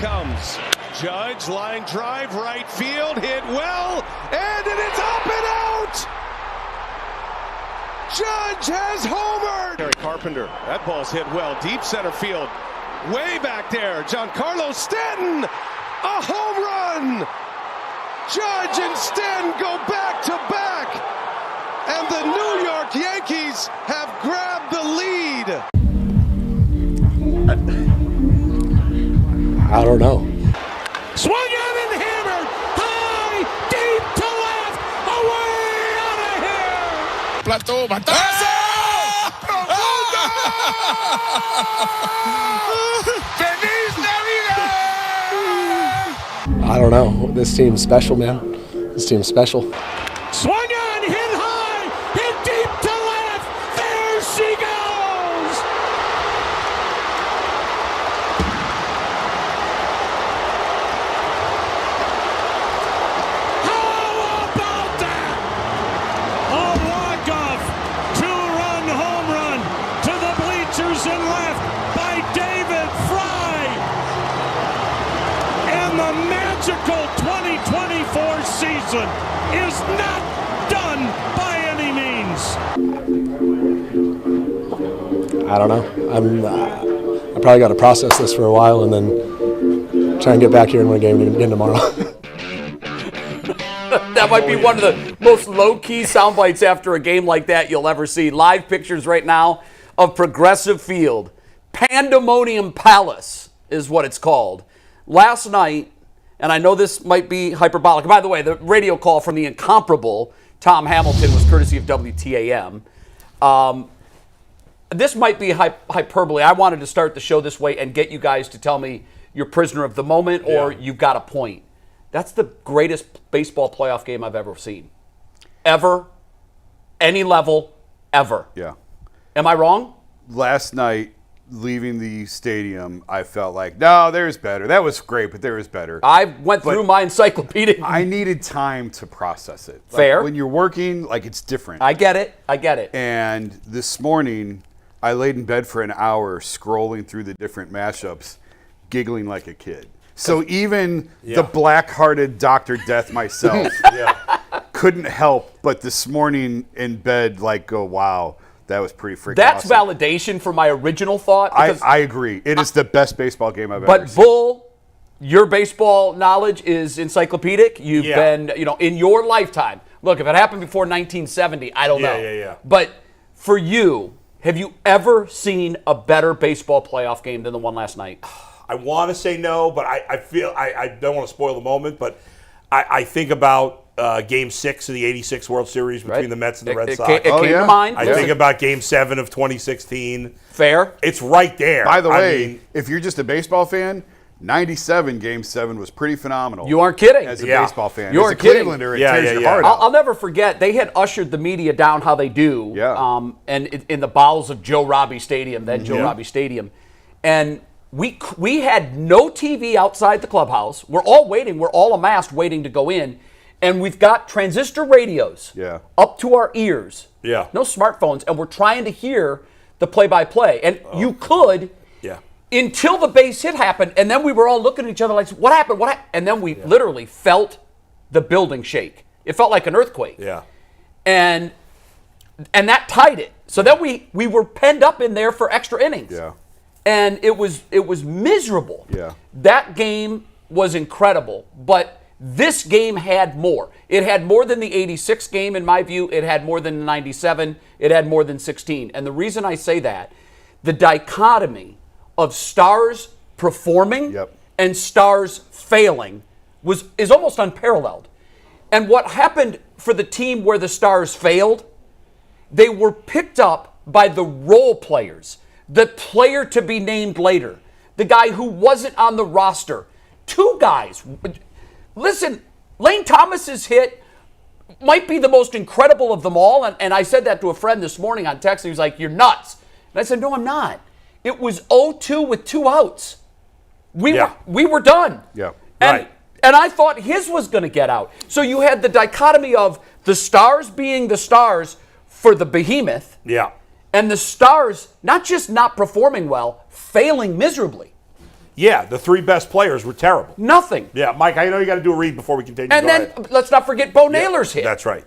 comes. Judge, line drive, right field, hit well, and it is up and out! Judge has homered! Gary Carpenter, that ball's hit well, deep center field, way back there. Giancarlo, Stanton, a home run! Judge and Stanton go back to back, and the New York Yankees have grabbed the lead. I don't know. Swung on and hammered, high, deep to left, away out of here. Plató, batazo! ¡Feliz Navidad! I don't know. This team's special, man. This team's special. Swung on, hit high, hit deep to left. There she goes. How about that? A walk-off, two-run home run to the bleachers and left by David Fry. And the magical 2024 season is not done by any means. I don't know. I probably got to process this for a while and then try and get back here and win a game again tomorrow. That might be one of the most low-key sound bites after a game like that you'll ever see. Live pictures right now of Progressive Field. Pandemonium Palace is what it's called. Last night, and I know this might be hyperbolic. By the way, the radio call from the incomparable Tom Hamilton was courtesy of WTAM. This might be hyperbole. I wanted to start the show this way and get you guys to tell me you're prisoner of the moment or you've got a point. That's the greatest baseball playoff game I've ever seen. Ever. Any level. Ever. Yeah. Am I wrong? Last night, leaving the stadium, I felt like, no, there's better. That was great, but there is better. I went through my encyclopedic. I needed time to process it. Fair. Like, when you're working, like, it's different. I get it. And this morning, I laid in bed for an hour scrolling through the different matchups, giggling like a kid. So even the black-hearted Dr. Death myself couldn't help but this morning in bed, like, go, wow, that was pretty freaking That's awesome. validation for my original thought. I agree. It is the best baseball game I've ever seen. But Bull, your baseball knowledge is encyclopedic. You've been, in your lifetime. Look, if it happened before 1970, I don't know. Yeah. But for you, have you ever seen a better baseball playoff game than the one last night? I want to say no, but I feel I don't want to spoil the moment, but I think about Game 6 of the '86 World Series between the Mets and the Red Sox. It came to mind. I think about Game 7 of 2016. Fair. It's right there. By the way, if you're just a baseball fan, '97 Game 7 was pretty phenomenal. You aren't kidding. As a baseball fan. You as aren't a kidding. Clevelander, it tears your heart out. I'll never forget, they had ushered the media down how they do and in the bowels of Joe Robbie Stadium, then Joe Robbie Stadium. And we had no TV outside the clubhouse. We're all waiting. We're all amassed waiting to go in. And we've got transistor radios up to our ears. Yeah. No smartphones. And we're trying to hear the play-by-play. And you could until the base hit happened. And then we were all looking at each other like, what happened? What happened? And then we literally felt the building shake. It felt like an earthquake. Yeah. And that tied it. So then we were penned up in there for extra innings. Yeah. And it was miserable. Yeah. That game was incredible, but this game had more. It had more than the '86 game, in my view. It had more than the '97. It had more than '16. And the reason I say that, the dichotomy of stars performing and stars failing is almost unparalleled. And what happened for the team where the stars failed, they were picked up by the role players. The player to be named later, the guy who wasn't on the roster. Two guys. Listen, Lane Thomas's hit might be the most incredible of them all. And I said that to a friend this morning on text. And he was like, you're nuts. And I said, no, I'm not. It was 0-2 with 2 outs. We were done. Yeah. And I thought his was going to get out. So you had the dichotomy of the stars being the stars for the behemoth. Yeah. And the stars not just not performing well, failing miserably. Yeah, the 3 best players were terrible. Nothing. Yeah, Mike, I know you got to do a read before we continue. And then let's not forget Bo Naylor's hit. That's right.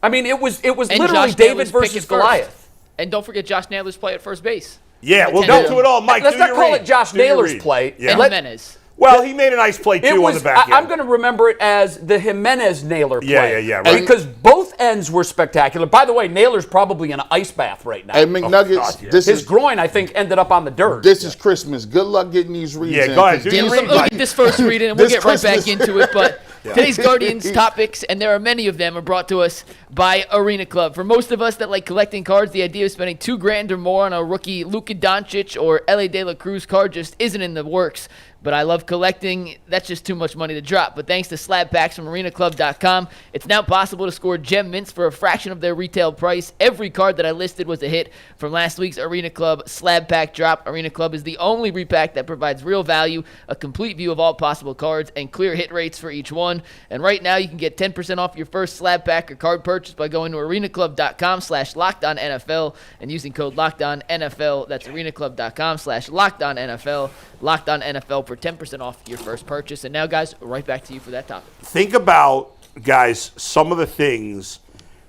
I mean, it was And literally Josh David Naylor's versus picking Goliath. first. And don't forget Josh Naylor's play at first base. Yeah, we'll Ten- go to it all. Mike, Let's do not your call read. it Josh Do your Naylor's read. play. Yeah. And Jimenez. Well, he made a nice play, too, on the back end. I'm going to remember it as the Jimenez Naylor play. Yeah, right. Because both ends were spectacular. By the way, Naylor's probably in an ice bath right now. Hey, McNuggets, God, yeah. this His is groin, I think, ended up on the dirt. this is Christmas. Good luck getting these reads Yeah, in, go ahead. 'cause Do your these- read, Let me Mike. get this first read in, and we'll This get right back Christmas. into it. But today's Guardians topics, and there are many of them, are brought to us by Arena Club. For most of us that like collecting cards, the idea of spending $2,000 or more on a rookie Luka Doncic or L.A. De La Cruz card just isn't in the works. But I love collecting. That's just too much money to drop. But thanks to slab packs from arenaclub.com, it's now possible to score gem mints for a fraction of their retail price. Every card that I listed was a hit from last week's Arena Club slab pack drop. Arena Club is the only repack that provides real value, a complete view of all possible cards, and clear hit rates for each one. And right now you can get 10% off your first slab pack or card purchase by going to arenaclub.com/LockedOnNFL and using code LockedOnNFL. That's arenaclub.com/LockedOnNFL. Locked On NFL for 10% off your first purchase. And now, guys, right back to you for that topic. Think about, guys, some of the things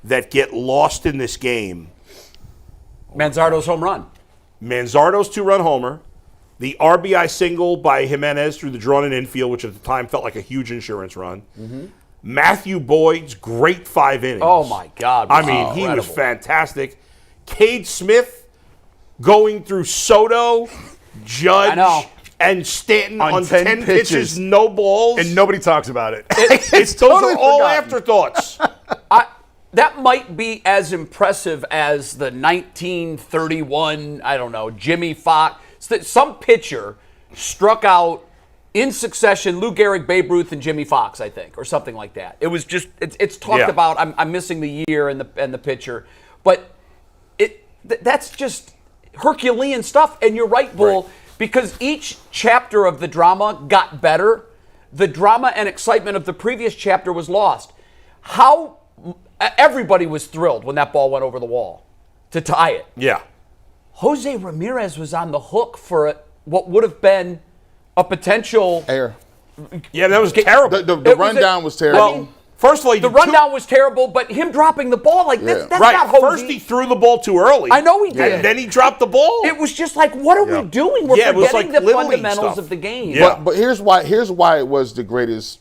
that get lost in this game. Manzardo's home run. Manzardo's 2-run homer, the RBI single by Jimenez through the drawn-in infield, which at the time felt like a huge insurance run. Matthew Boyd's great 5 innings. Oh, my God. I mean, he was fantastic. Cade Smith going through Soto, Judge, I know. and Stanton On on 10 10 pitches, pitches. no balls. And nobody talks about it. Those totally are all forgotten. afterthoughts. That might be as impressive as the 1931, I don't know, Jimmy Fox. Some pitcher struck out in succession Lou Gehrig, Babe Ruth, and Jimmy Fox, I think, or something like that. It was just, it's talked Yeah. about. I'm missing the year and the pitcher. But that's just Herculean stuff. And you're right, Bull, Right. because each chapter of the drama got better. The drama and excitement of the previous chapter was lost. Everybody was thrilled when that ball went over the wall to tie it. Yeah. Jose Ramirez was on the hook for what would have been a potential. Air. Yeah, that was terrible. The It was rundown was terrible. Well, first of all, he The did two- rundown was terrible, but him dropping the ball like this, Yeah. that's right. not Jose. First, he threw the ball too early. I know he did. And then he dropped the ball. It was just like, what are we doing? We're Yeah, it was forgetting like the Little League fundamentals stuff. of the game. Yeah. But here's why it was the greatest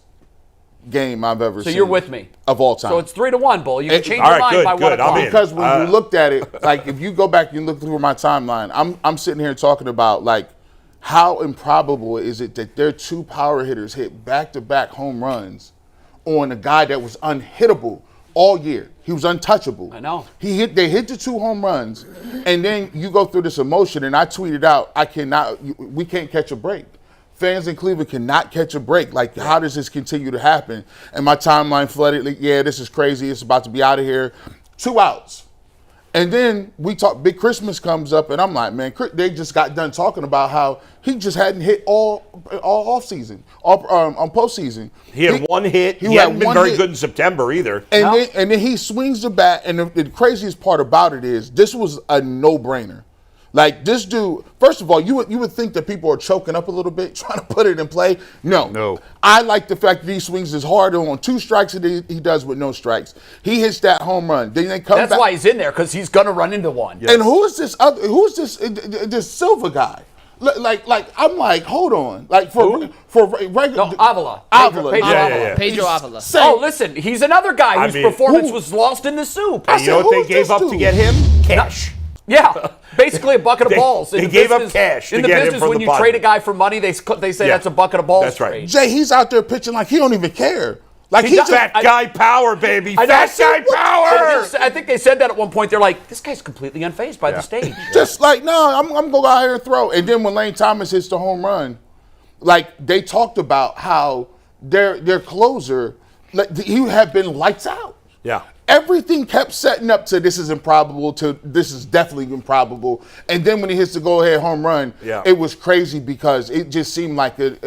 game I've ever So seen. you're with me. Of all time. So it's 3-1, Bull. You can change all your right, mind good, by 1 good. I'm o'clock. in. Because when you looked at it, like if you go back and look through my timeline, I'm sitting here talking about like how improbable is it that their 2 power hitters hit back-to-back home runs on a guy that was unhittable all year. He was untouchable. I know. They hit the 2 home runs, and then you go through this emotion, and I tweeted out, we can't catch a break. Fans in Cleveland cannot catch a break. Like, how does this continue to happen? And my timeline flooded, like, yeah, this is crazy. It's about to be out of here. 2 outs. And then we talk, Big Christmas comes up, and I'm like, man, they just got done talking about how he just hadn't hit all off season, on postseason. He had 1 hit. He had hadn't been one very hit. good in September either. And then he swings the bat, and the craziest part about it is this was a no-brainer. Like, this dude, first of all, you would think that people are choking up a little bit, trying to put it in play. No. I like the fact that he swings as hard on 2 strikes as he does with no strikes. He hits that home run. Then they come That's back. why he's in there, because he's going to run into one. And who's this Silva guy? Like I'm like, hold on. Like for regular. No, Avila. Avila. Pedro Yeah, Avila. yeah. Pedro Avila. Oh, listen, he's another guy whose mean, performance who- was lost in the soup. I You know said, what who they is gave this up to dude? get him? Cash. Yeah, basically a bucket of balls. In they the gave up business- cash In to the get him business, from when the you bottom. trade a guy for money, they say Yeah. that's a bucket of balls That's right. trade. Jay, he's out there pitching like he don't even care. Like He he's does- just, Fat guy power, baby. I know. Fat guy power. I think they said that at one point. They're like, this guy's completely unfazed by the stage. just like, no, I'm gonna go out here and throw. And then when Lane Thomas hits the home run, like they talked about how their closer, like, he had been lights out. Yeah. Everything kept setting up to this is improbable, to this is definitely improbable. And then when he hits the go-ahead home run, it was crazy because it just seemed like an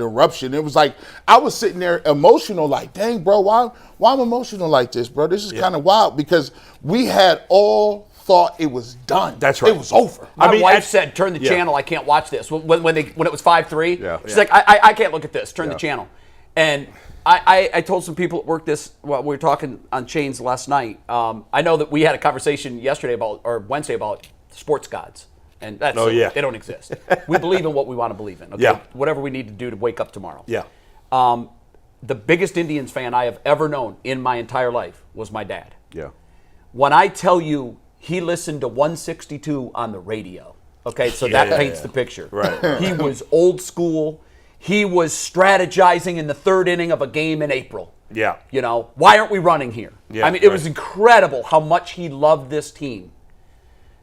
eruption. It was like I was sitting there emotional, like, dang, bro, why I'm emotional like this, bro? This is kind of wild because we had all thought it was done. That's right. It was over. My wife said, "Turn the channel. I can't watch this." When it was 5-3, she's like, "I can't look at this. Turn the channel." And I told some people at work this while we were talking on Chains last night. I know that we had a conversation Wednesday about sports gods, and that's they don't exist. We believe in what we want to believe in. Okay? Yeah. Whatever we need to do to wake up tomorrow. Yeah. The biggest Indians fan I have ever known in my entire life was my dad. Yeah. When I tell you he listened to 162 on the radio, okay, so that paints the picture. Right. He was old school. He was strategizing in the third inning of a game in April. Yeah. You know, why aren't we running here? Yeah, I mean, it was incredible how much he loved this team.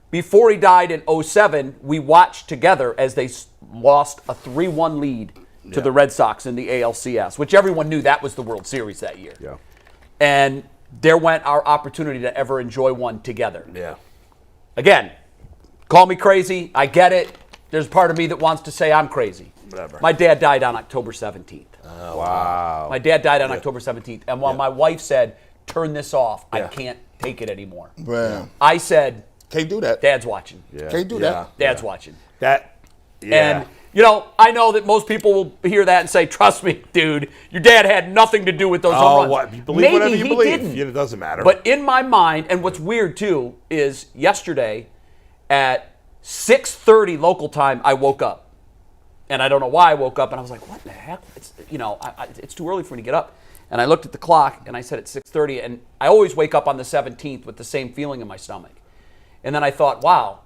Before he died in 2007, we watched together as they lost a 3-1 lead to the Red Sox in the ALCS, which everyone knew that was the World Series that year. Yeah. And there went our opportunity to ever enjoy one together. Yeah. Again, call me crazy. I get it. There's part of me that wants to say I'm crazy. Whatever. My dad died on October 17th. Oh, Wow. My dad died on October 17th. And while my wife said, turn this off, I can't take it anymore. Man. I said, Can't do that. Dad's watching. Can't do that. Dad's watching. And, you know, I know that most people will hear that and say, trust me, dude, your dad had nothing to do with those home runs. What? You believe Maybe whatever you he believe. didn't. It doesn't matter. But in my mind, and what's weird too, is yesterday at 6:30 local time, I woke up. And I don't know why I woke up, and I was like, what the heck? It's, you know, it's too early for me to get up. And I looked at the clock, and I said it's 6:30, and I always wake up on the 17th with the same feeling in my stomach. And then I thought, wow,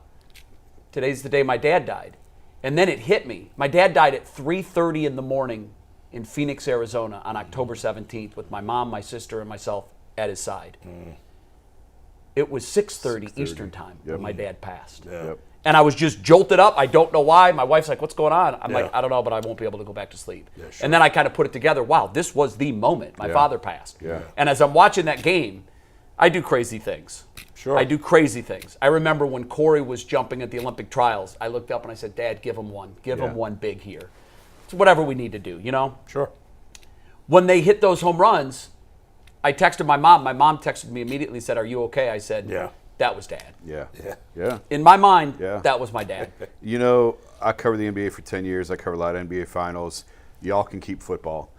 today's the day my dad died. And then it hit me. My dad died at 3:30 in the morning in Phoenix, Arizona on October 17th with my mom, my sister, and myself at his side. It was 6:30 Eastern time when my dad passed. Yep. And I was just jolted up. I don't know why. My wife's like, what's going on? I'm like, I don't know, but I won't be able to go back to sleep. And then I kind of put it together. Wow, this was the moment my father passed. And as I'm watching that game, I do crazy things. Sure. I do crazy things. I remember when Corey was jumping at the Olympic trials, I looked up and I said, Dad, give him one. Give him one big here. It's whatever we need to do, you know? Sure. When they hit those home runs, I texted my mom. My mom texted me immediately and said, are you okay? I said, that was Dad. Yeah. In my mind, that was my dad. You know, I covered the NBA for 10 years. I covered a lot of NBA finals. Y'all can keep football.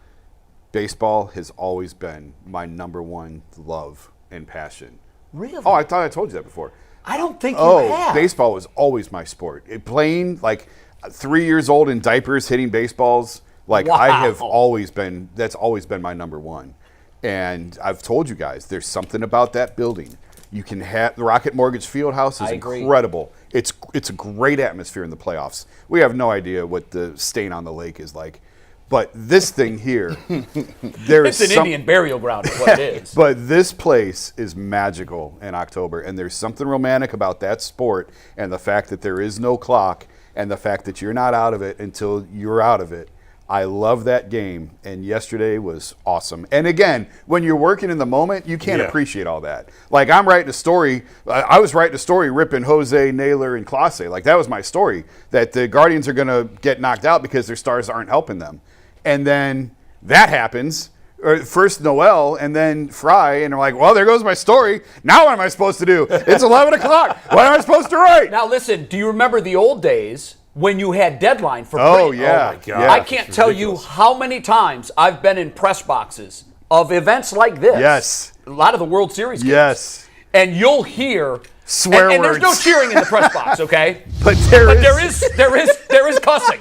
Baseball has always been my number one love and passion. Really? Oh, I thought I told you that before. I don't think you have. Baseball was always my sport. Playing like 3 years old in diapers, hitting baseballs. Like I have always been. That's always been my number one. And I've told you guys, there's something about that building. You can have the Rocket Mortgage Fieldhouse is incredible. It's a great atmosphere in the playoffs. We have no idea what the stain on the lake is like. But this thing here, it's an Indian burial ground is what it is. But this place is magical in October, and there's something romantic about that sport and the fact that there is no clock and the fact that you're not out of it until you're out of it. I love that game, and yesterday was awesome. And again, when you're working in the moment, you can't appreciate all that. Like I'm writing a story. I was writing a story ripping Jose, Naylor, and Clase. Like that was my story, that the Guardians are going to get knocked out because their stars aren't helping them. And then that happens. Or first Noel and then Fry, and they're like, well, there goes my story. Now what am I supposed to do? It's 11 o'clock. What am I supposed to write? Now listen, do you remember the old days when you had deadline for print? Oh, yeah. Oh, my God. I can't tell you how many times I've been in press boxes of events like this. Yes. A lot of the World Series games. Yes. And you'll hear swear and words. there's no cheering in the press box, okay? But there is cussing.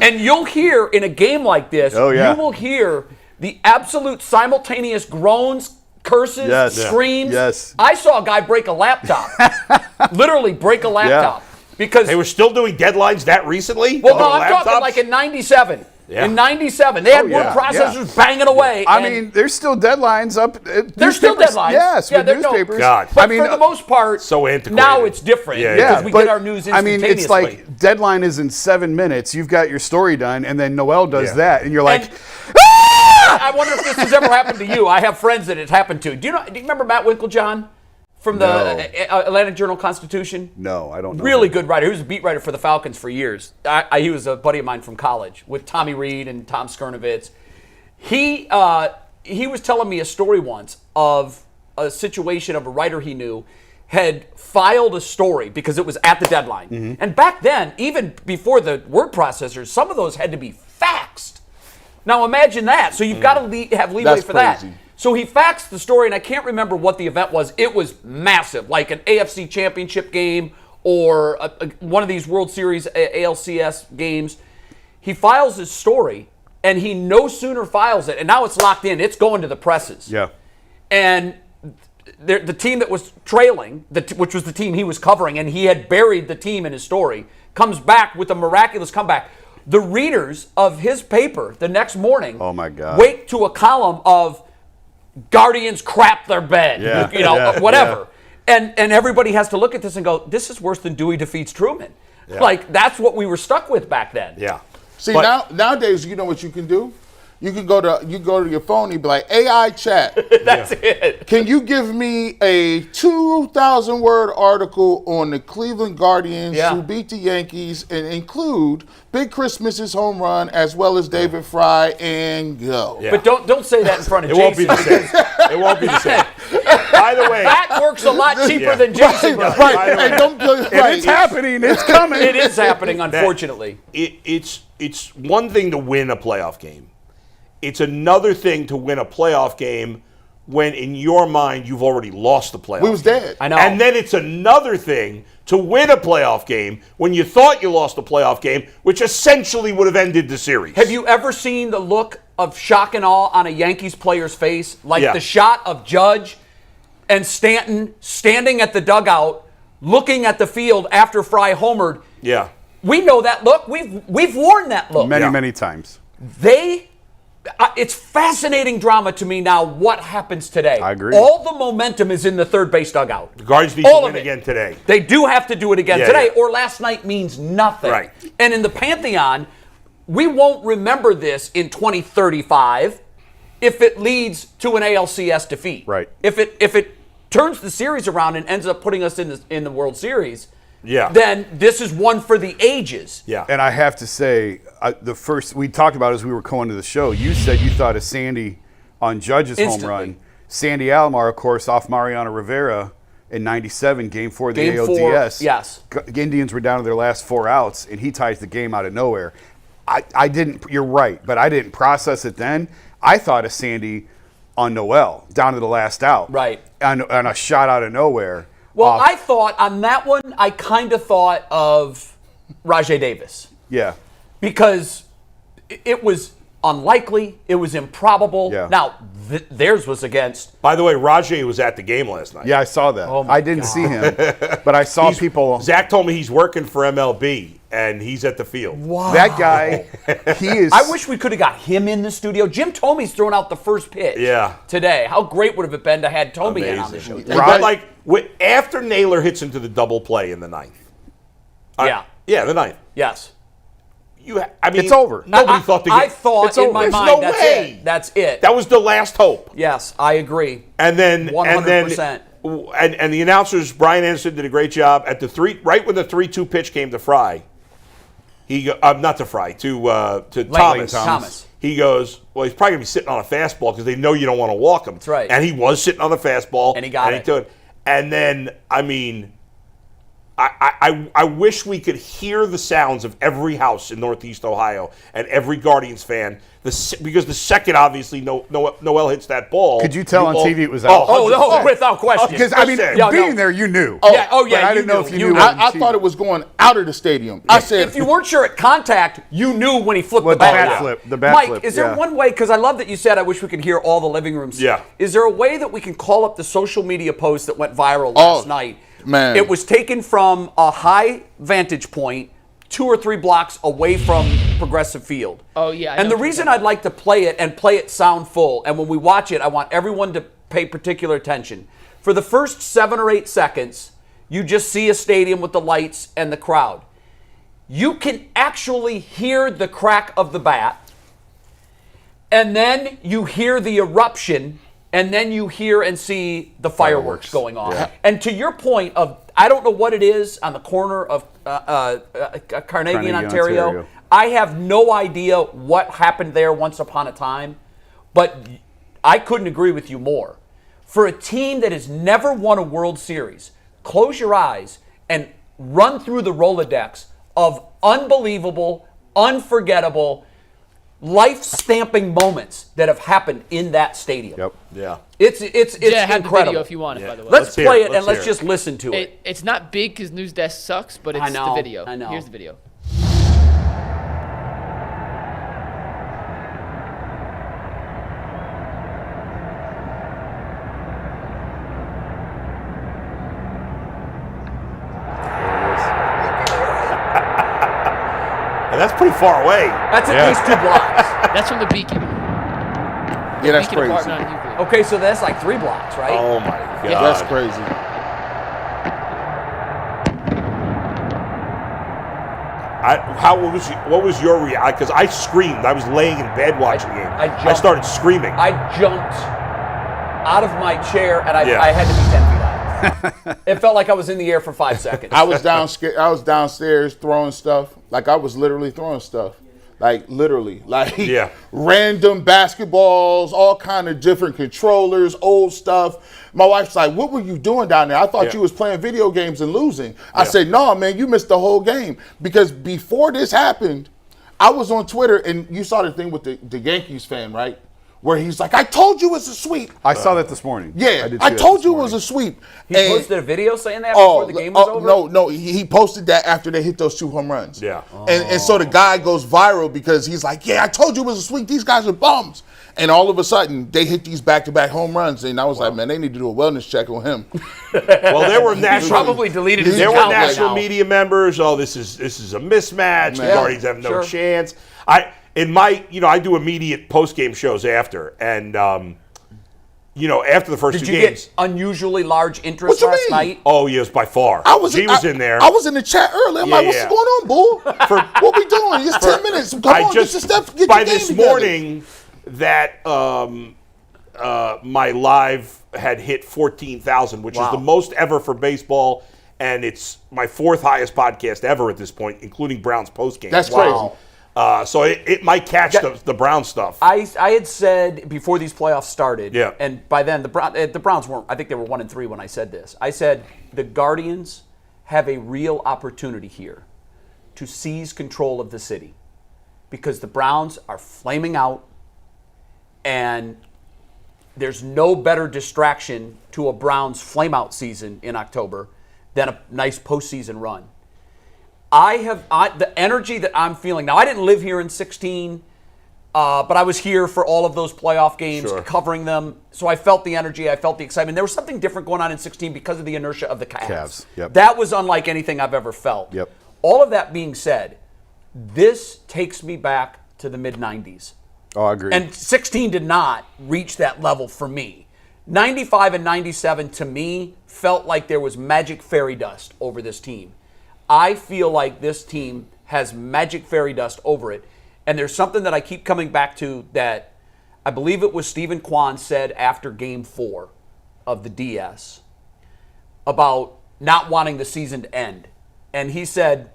And you'll hear in a game like this, you will hear the absolute simultaneous groans, curses, screams. Yes. I saw a guy break a laptop. Literally break a laptop. Because they were still doing deadlines that recently? Well, no, I'm talking like in 97. Yeah. In 97, they had word processors banging away. I mean, there's still deadlines up. There's still deadlines. Yes, with newspapers. God. But for the most part, so antiquated. Now it's different because we get our news instantaneously. I mean, it's like deadline is in 7 minutes. You've got your story done, and then Noel does that, and you're like, I wonder if this has ever happened to you. I have friends that it happened to. Do you remember Matt Winklejohn from the Atlantic Journal-Constitution? No, I don't know. Really good writer. He was a beat writer for the Falcons for years. He was a buddy of mine from college with Tommy Reed and Tom Skirnovitz. He was telling me a story once of a situation of a writer he knew had filed a story because it was at the deadline. And back then, even before the word processors, some of those had to be faxed. Now imagine that. So you've got to have leeway That's for that. crazy. So he faxed the story, and I can't remember what the event was. It was massive, like an AFC championship game or one of these World Series ALCS games. He files his story, and he no sooner files it, and now it's locked in. It's going to the presses. Yeah. And the team that was trailing, which was the team he was covering, and he had buried the team in his story, comes back with a miraculous comeback. The readers of his paper the next morning Oh my God. wake to a column of Guardians crap their bed, whatever. And everybody has to look at this and go, this is worse than Dewey defeats Truman. Like, that's what we were stuck with back then. Yeah. See, nowadays, you know what you can do? You can go to your phone and you be like, AI chat. That's it. Can you give me a 2,000-word article on the Cleveland Guardians who beat the Yankees and include Big Christmas's home run as well as David Fry and go? Yeah. But don't say that in front of It Jason. won't be the same. It won't be the same. By the way, That works a lot cheaper than Jason does. Right. And It's happening. It's coming. It is happening, unfortunately. it's one thing to win a playoff game. It's another thing to win a playoff game when, in your mind, you've already lost the playoff. We was dead. I know. And then it's another thing to win a playoff game when you thought you lost the playoff game, which essentially would have ended the series. Have you ever seen the look of shock and awe on a Yankees player's face? Like the shot of Judge and Stanton standing at the dugout, looking at the field after Fry homered. Yeah. We know that look. We've worn that look. Many times. It's fascinating drama to me now what happens today. I agree. All the momentum is in the third base dugout. The Guardians need All to of win it. again today. They do have to do it again Yeah, today, yeah. or last night means nothing. Right. And in the Pantheon, we won't remember this in 2035 if it leads to an ALCS defeat. Right. If it turns the series around and ends up putting us in the World Series, Yeah. then this is one for the ages. Yeah. And I have to say, the first we talked about as we were going to the show, you said you thought of Sandy on Judge's Instantly. home run. Sandy Alomar, of course, off Mariano Rivera in '97, Game 4 of the Game 4, ALDS. yes. Indians were down to their last 4 outs, and he ties the game out of nowhere. I didn't. You're right, but I didn't process it then. I thought of Sandy on Noel down to the last out, Right. on a shot out of nowhere. Well, off- I thought on that one, I kind of thought of Rajai Davis yeah. because it was unlikely, it was improbable. Yeah. Now, theirs was against. By the way, Rajay was at the game last night. Yeah, I saw that. Oh my I didn't see him, but I saw people. Zach told me he's working for MLB, and he's at the field. Wow. That guy, he is. I wish we could have got him in the studio. Jim Tomey's throwing out the first pitch today. How great would it have been to have Tomey in on the show? But like after Naylor hits into the double play in the ninth. Yeah. The ninth. Yes. I mean, It's over. Nobody thought the game. I thought It's in over. my There's mind, no that's way. it. That's it. That was the last hope. Yes, I agree. And then 100%. And the announcers, Brian Anderson, did a great job at the right when the 3-2 pitch came to Fry. He not to Fry to Thomas. He goes, well, he's probably gonna be sitting on a fastball because they know you don't want to walk him. That's right. And he was sitting on the fastball, And he got it. And then, I mean, I wish we could hear the sounds of every house in Northeast Ohio and every Guardians fan. Because the second, obviously, Noel hits that ball. Could you tell on TV it was out? Oh, no, without question. Because I mean, Yeah, being there, you knew. Yeah, But I you didn't know knew. if you You knew. knew. on I TV. thought it was going out of the stadium. I said, If you weren't sure at contact, you knew when he flipped Well, the bat. bat out. flip, the bat Mike, flip, is there yeah. one way, because I love that you said I wish we could hear all the living rooms. Yeah. Is there a way that we can call up the social media post that went viral last night? man. It was taken from a high vantage point 2 or 3 blocks away from Progressive Field. Oh, yeah, I And know the what reason you're I'd like to play it and play it sound full, and when we watch it, I want everyone to pay particular attention. For the first 7 or 8 seconds, you just see a stadium with the lights and the crowd. You can actually hear the crack of the bat, and then you hear the eruption, and then you hear and see the fireworks going on. Yeah. And to your point of, I don't know what it is on the corner of Carnegie and Ontario. I have no idea what happened there once upon a time, but I couldn't agree with you more. For a team that has never won a World Series, close your eyes and run through the Rolodex of unbelievable, unforgettable, life-stamping moments that have happened in that stadium. Yep. Yeah. It's Yeah, have the incredible. video if you want it, by the way. Let's hear play it. it Let's and let's hear it. just listen to it. It's not big because News Desk sucks, but it's I know, the video. I know. Here's the video. And that's pretty far away. That's at least 2 blocks. That's from the Beacon. Yeah, that's Beacon crazy. apartment on Euclid. Okay, so that's like 3 blocks, right? Oh, my God. Yeah. That's crazy. What was your reaction? Because I screamed. I was laying in bed watching the game. I started screaming. I jumped out of my chair and Yeah. I had to be 10 feet out. It felt like I was in the air for 5 seconds. I was downstairs throwing stuff. Like I was literally throwing stuff. Like literally. Like Yeah. random basketballs, all kind of different controllers, old stuff. My wife's like, "What were you doing down there? I thought Yeah. you was playing video games and losing." I Yeah. said, "No, man, you missed the whole game." Because before this happened, I was on Twitter and you saw the thing with the Yankees fan, right? Where he's like, "I told you it's a sweep." I saw that this morning. Yeah, did I see that told this you it morning. was a sweep. He And- posted a video saying that before the game was over? No, he posted that after they hit those 2 home runs. Yeah. And so the guy goes viral because he's like, "Yeah, I told you it was a sweep. These guys are bums." And all of a sudden, they hit these back-to-back home runs. And I was like, man, they need to do a wellness check on him. Well, there were national. Probably deleted his There were account right national now. media members. Oh, this is a mismatch. The Yeah, Guardians have no sure. chance. I do immediate post-game shows after, and after the first Did 2 you games. get unusually large interest What you last mean? night? Oh, yes, by far. G was in there. I was in the chat earlier. I'm Yeah, like, what's yeah. going on, bull? What we doing? It's 10 minutes. Come on, get your stuff. Get by your game this together. morning that my live had hit 14,000, which is Wow. the most ever for baseball, and it's my 4th highest podcast ever at this point, including Browns postgame. That's Wow. crazy. So it might catch the Brown stuff. I had said before these playoffs started, Yeah. and by then the Browns weren't. I think they were 1-3 when I said this. I said the Guardians have a real opportunity here to seize control of the city because the Browns are flaming out, and there's no better distraction to a Browns flameout season in October than a nice postseason run. The energy that I'm feeling now. I didn't live here in 16, but I was here for all of those playoff games, Sure. covering them. So I felt the energy. I felt the excitement. There was something different going on in 16 because of the inertia of the Cavs. Cavs, yep. That was unlike anything I've ever felt. Yep. All of that being said, this takes me back to the mid-90s. Oh, I agree. And 16 did not reach that level for me. 95 and 97 to me felt like there was magic fairy dust over this team. I feel like this team has magic fairy dust over it. And there's something that I keep coming back to that I believe it was Stephen Kwan said after Game 4 of the DS about not wanting the season to end. And he said,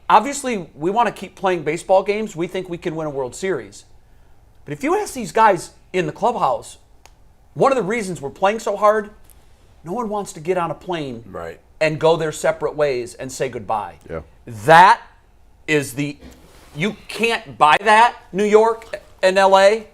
obviously, we want to keep playing baseball games. We think we can win a World Series. But if you ask these guys in the clubhouse, one of the reasons we're playing so hard, no one wants to get on a plane Right. and go their separate ways and say goodbye. Yeah. That is you can't buy that, New York and LA.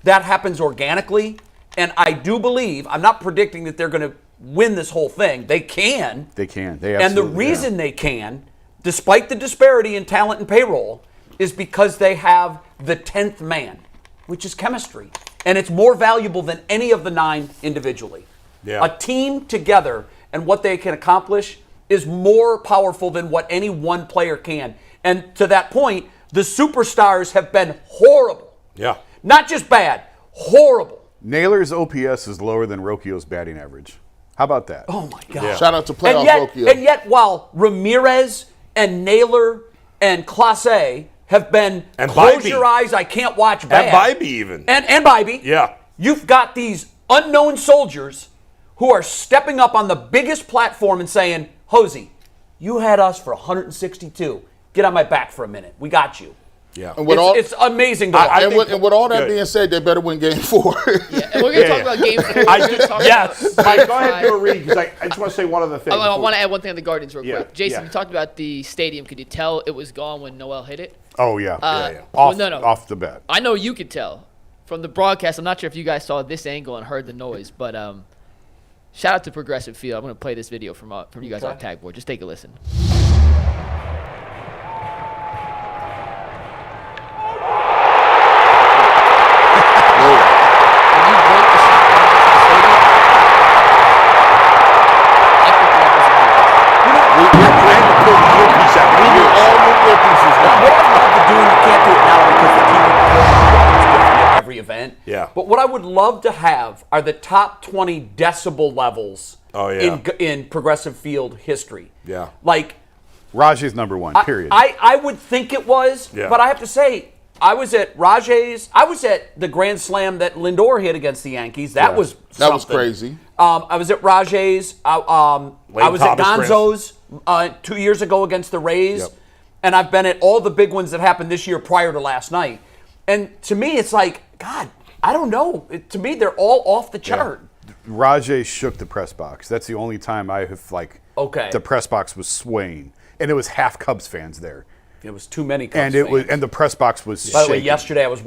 That happens organically. And I do believe, I'm not predicting that they're going to win this whole thing. They can. They can. They And the absolutely reason can. they can, despite the disparity in talent and payroll, is because they have the 10th man, which is chemistry. And it's more valuable than any of the 9 individually. Yeah. A team together and what they can accomplish is more powerful than what any one player can. And to that point, the superstars have been horrible. Yeah. Not just bad, horrible. Naylor's OPS is lower than Rocchio's batting average. How about that? Oh my God. Yeah. Shout out to playoff Rocchio. And yet, while Ramirez and Naylor and Clase have been And close Bybee. your eyes, I can't watch bad. And Bybee even. And Bybee. Yeah. You've got these unknown soldiers who are stepping up on the biggest platform and saying, Hosey, you had us for 162. Get on my back for a minute. We got you. Yeah. And with It's amazing to watch. and with all that being said, they better win Game 4. Yeah, and we're going to talk about Game 4. Yes. Mike, go ahead and do a read because I just want to say one other thing. I want to add one thing on the Guardians real Yeah, quick. Jason, yeah. you talked about the stadium. Could you tell it was gone when Noel hit it? Oh, yeah. Well, Off the bat. I know you could tell from the broadcast. I'm not sure if you guys saw this angle and heard the noise, but shout out to Progressive Field. I'm going to play this video from you guys on Tag Board. Just take a listen. Event. Yeah. But what I would love to have are the top 20 decibel levels in Progressive Field history. Yeah. Like Rajay's number one, period. I would think it was, but I have to say, I was at Rajay's. I was at the grand slam that Lindor hit against the Yankees. That was something. That was crazy. I was at Rajay's. I was at Gonzo's 2 years ago against the Rays. Yep. And I've been at all the big ones that happened this year prior to last night. And to me, it's like, God, I don't know. To me, they're all off the chart. Rajay shook the press box. That's the only time I have, the press box was swaying. And it was half Cubs fans there. It was too many Cubs and fans. And the press box was By the way, shaking. yesterday I was